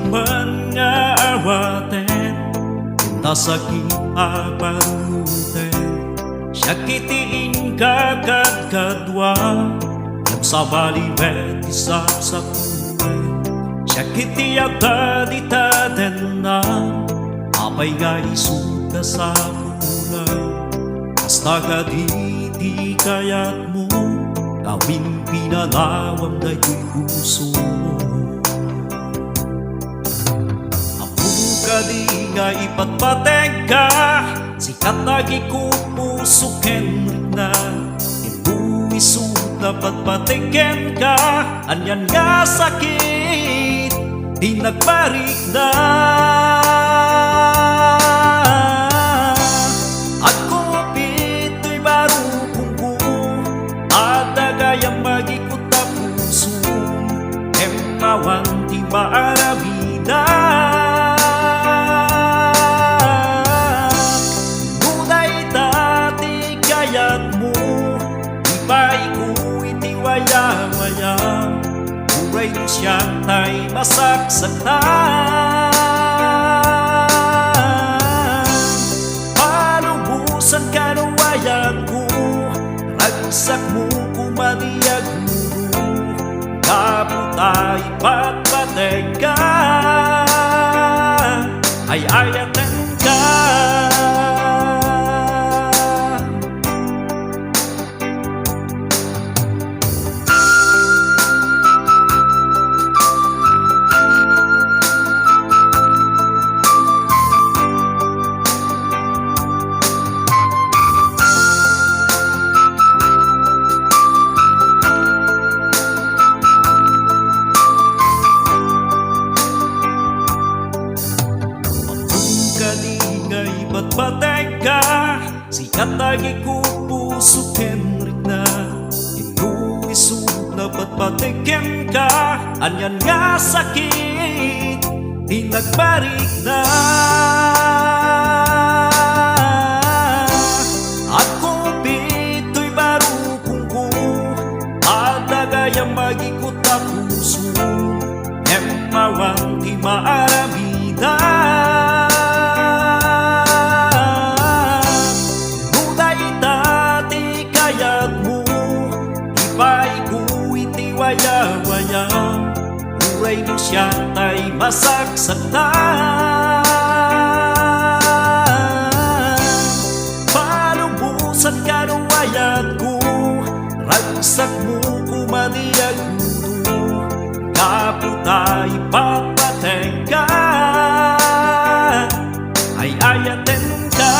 man nga awaten, tasakit aparuten, syakitiin kakadkadwa, nagsabali bet isap sa kulay, syakiti ataditaden na, apay nga isuda sa kulay, basta ka di kayat mo, gawin pinalawam na yung puso mo. Di nga ipatpateg ka, sikat lagi ko puso Henrik na ibu isud na patpategen ka, anyan nga sakit di nagbarik na. Ako pito'y barukong ko, adagayang magikot na puso, empawan di maarabida. Uray mo siyang tay masaksaktan, palubusan ka nuwayan ko, ragsak mo kumadiyag muro, kaputay patpateg ka, ay ayatan ka. Patpateg ka, sikat lagi ko puso Henrik na inuisog na patpategen ka, anyan nga sakit di nagbarik na. Ako pito'y barukong ko, adagayang magikot na puso, empawang di maarabida. Waya-waya, uray mo siya ay masaksaktan, palubusan ka nuwayat ko, ragsak mo kumadiyag muro, kaputay papateg ka, ay ayaten ka.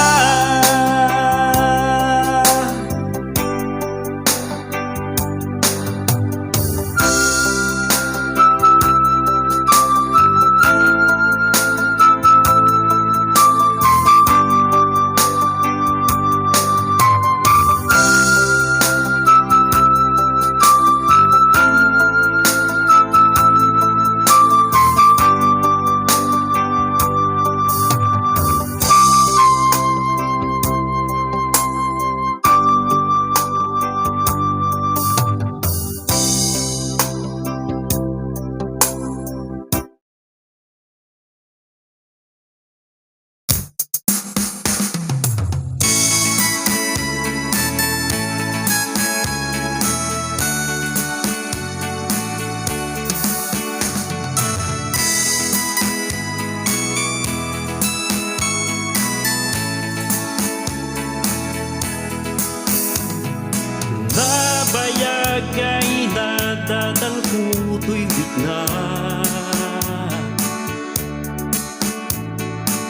Nabayagay na dadal ko to'y wikna,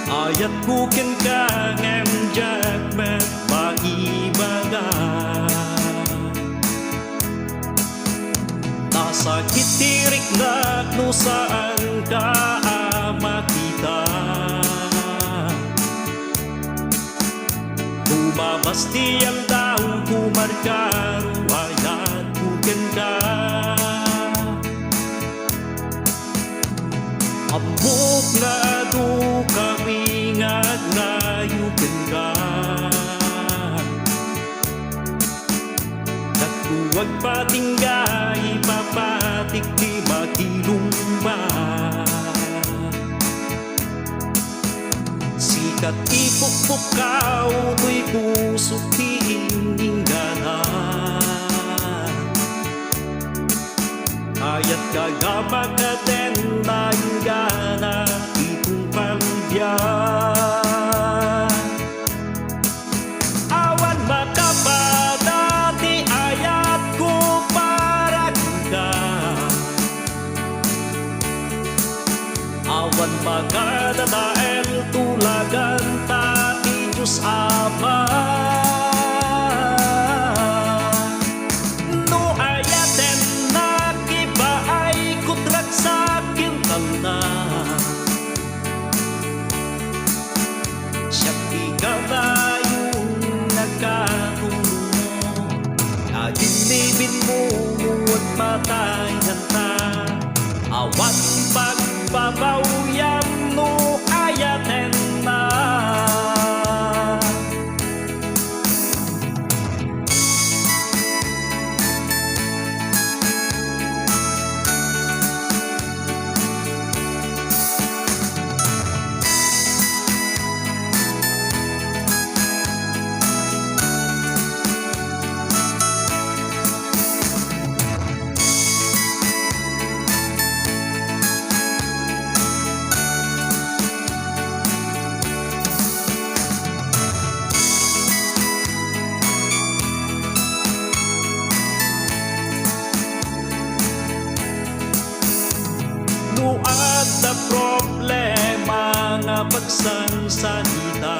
ayat ko ken kangem jakmet maibaga, nasakit tirik na no saan ka makita, kumabasti ang daw kumarkaro ayat bukan ka, amok na do kami ngat ngayukan ka, nagtuwag patingga ipapatik di makilumba, kat ipukpukaw to'y puso't hiinggana. Ayat kagama ka din na inggana itong pangbiyan. Awan makapadati ayat ko para ka. Awan magadadael tulagan ta ni Diyos Ama. No ayaten na kiba ay kutrak sa kintal na. Siya ikaw yung nagkatulong mo. Kaginibin mo at matayan ta. Awan pagbabawyam no ayaten na. No ada problema nga pagsansanita.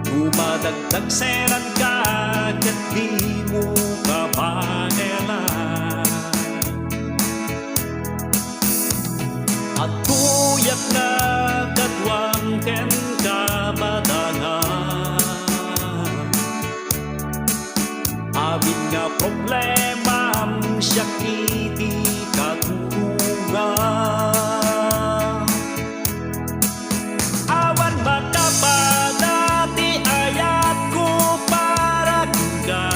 Dumadagdag seran ka kat di mo ka maela. At tuyak na katwang ken ka madanga. Abin nga problema siya iti katulungan. Awan makapadati ayat ko para ka.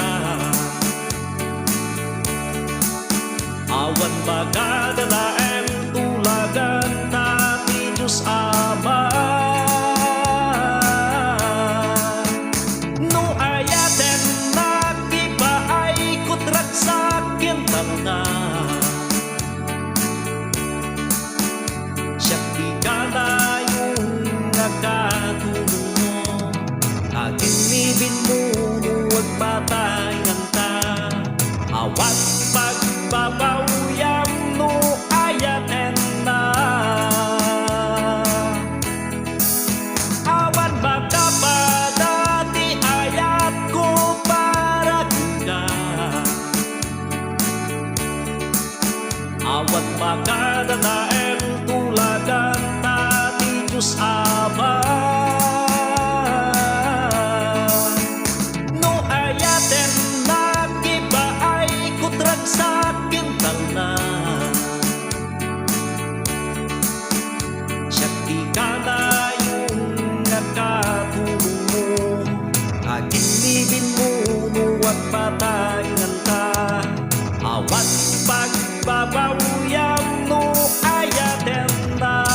Awan magadalaem tulagan tati Diyos Ama. No ayaten na kiba ay kutrak sa kintal na. Siya ikaw yung nagkatulong mo. Kaginibin mo huwag patayan ta. Awat pagbabawyam no ayaten na. Awan makapadati ayat ko para ka. Awan magadadaem tulagan tati Diyos Ama. No ayaten na kiba ay kutrak sa kintal na. Siya ikaw yung nagkatulong mo. Kaginibin mo at patayan ka. Awat pagbabawyam no ayaten na.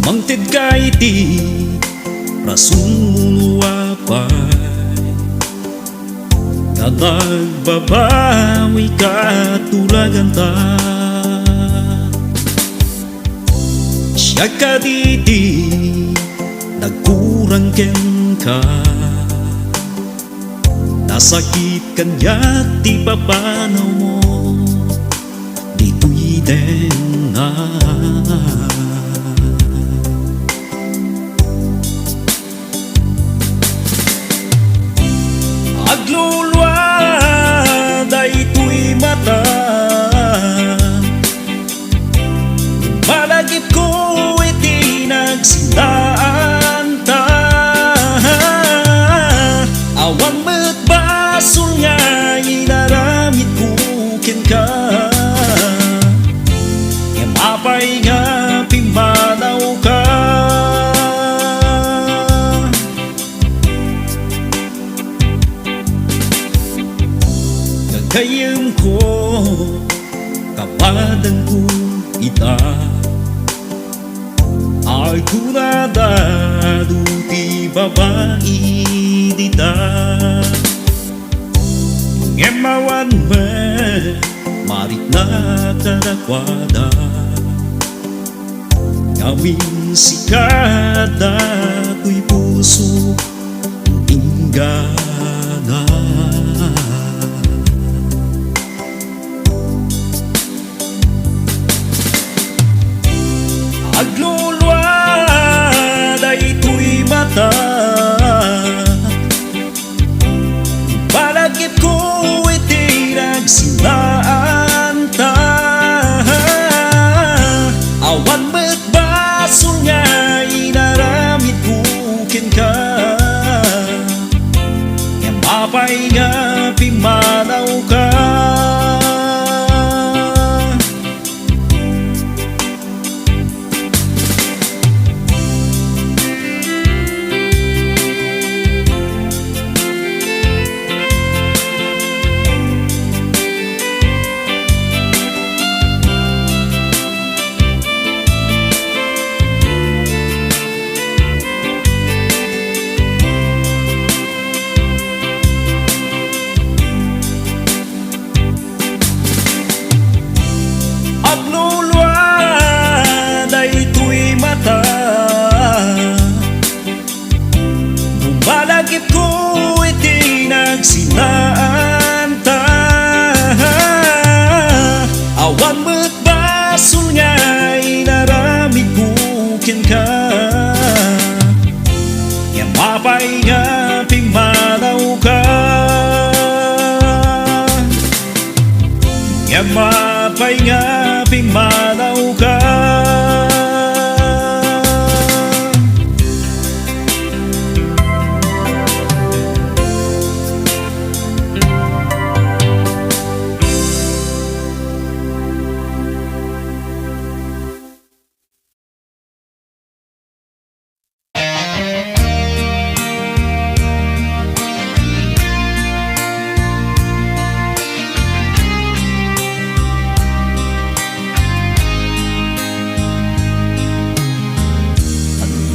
Mangted ka iti rason mo apay na nagbabawi ka tulaganta. Siya ka diti nagkurang ken ka, nasakit kanya ti papanaw mo dito'y denga. Aglulwa daytoy mata, malagip ko iti nagsilaan ta. Awan met basol nga inaramid ko ken ka, apay nga pimanaw ka. Gagayem ko kapadan ko ita, ay kunadado ti babae dita. Ngemawan me marit na kadakwada, ngawin sikada ko'y puso inggana. Aglulwa daytoy mata, palagip ko iti nagsilaan ta. Awan met basol nga inaramid ko ken ka, ngem apay nga pimanaw ka. Bumalagip ko iti nagsinaan ta. Awan met basol nga inaramid ko ken ka, ngem apay nga pimanaw ka. Ngem apay nga pimanaw ka.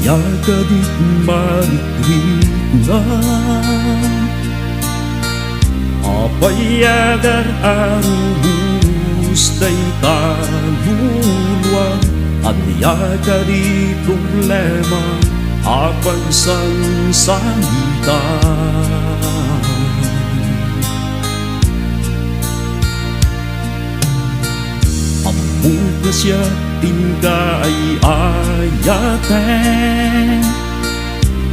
Yagadit marikrit na apay agar arubus day talulwa, at yagadi problema apag sansanita. Bukas siya tingkay ayaten,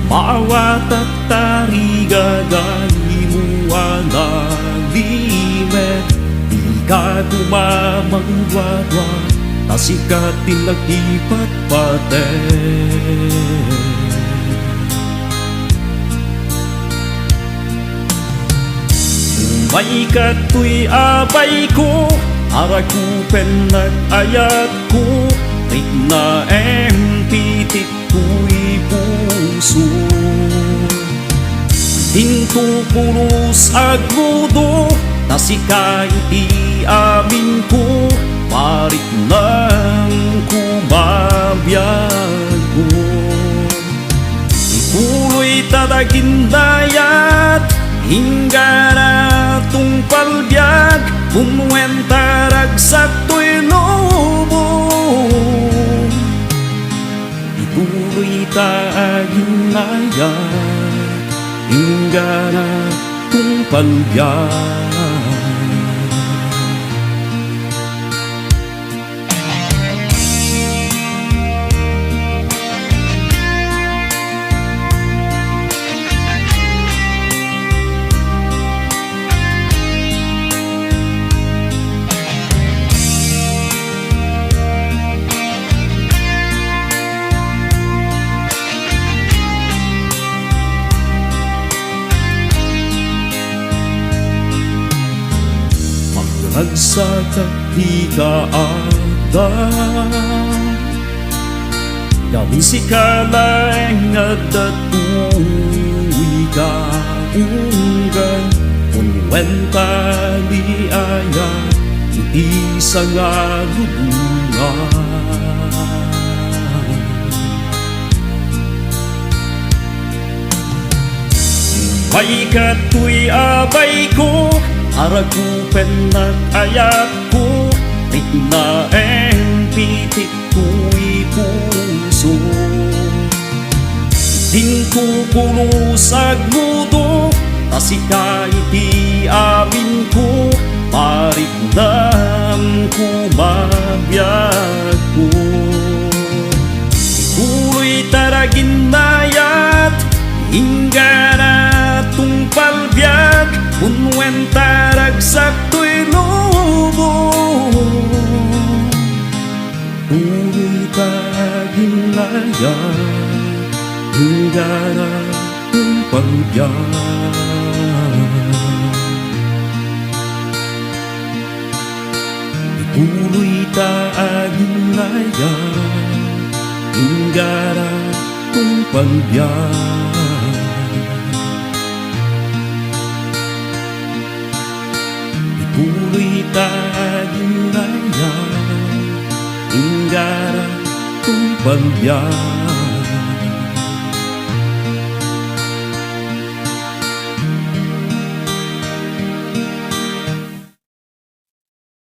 mawat at tarigagay mo analimet. Di ka tumamangwadwa, tasikatin nagipat paten. May kato'y abay ko, arakupen nag-ayat ko, rit na empitit ko'y puso. Hinto pulos agludo, nasikay di amin ko, parit nang kumabiyag ko. Ikuloy tadagindayat, hingga na Punwentarag sa to'y lobo, ituloy taging maya, hinggana kung palya. Nagsakak di kaada, gawin si kalaeng at datuwi ka unggan, unwenta di aya, iti sa nga lubungan. May kato'y abay ko, aragupen nag-ayat ko, ritnaeng pitik ko'y puso. Din ko puno sa gmudo, tasika iti amin ko, mariknam ko mabiyag ko. Ituloy taragin nayat, hingga na tung palbiyag, punwentarag sa to'y lobo, tuloy taging laya, hingga na tung palbiyag. Tuloy taging laya, hingga na tung palbiyag. Tuloy taging laya, hingga na tung palbiyag.